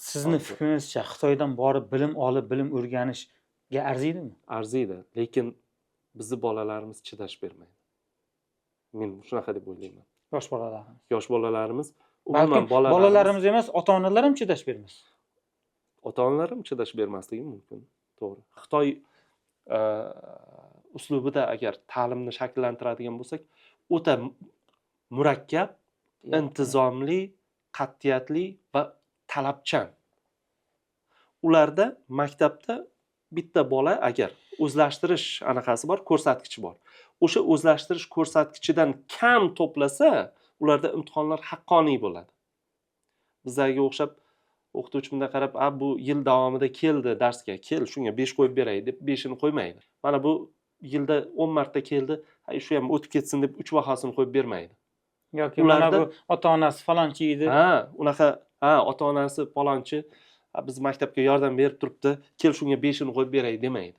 Sizni fikringizcha Xitoydan borib bilim olib, bilim o'rganishga arziydimi? Arziydi, lekin bizni bolalarimiz chidash bermaydi. Men shunaqa deb o'ylayman. Yosh bolalarimiz. Yosh bolalarimiz, Balkim umuman bolalarimiz emas, ota-onalar ham chidash bermas. ota-onalar ham chidash bermasligi mumkin. To'g'ri. Xitoy uslubida agar ta'limni shakllantiradigan bo'lsak, o'ta murakkab, intizomli, qat'iyatli va talabchan. Ularda maktabda bitta bola agar o'zlashtirish anaqasi bor, ko'rsatkichi bor. O'sha o'zlashtirish ko'rsatkichidan kam to'plasa, ularda imtihonlar haqqoniy bo'ladi. Bizlarga o'xshab o'qituvchi bunday qarab, bu yil davomida keldi darsga, shunga 5 qo'yib beray deb 5ni qo'ymaydi. Mana bu yilda 10 marta keldi, shu ham o'tib ketsin deb 3 bahosini qo'yib bermaydi. Yoki mana bu ota-onasi falonchi edi. Unaqa, ota-onasi falonchi biz maktabga yordam berib turibdi, shunga 5ni qo'yib beray demaydi.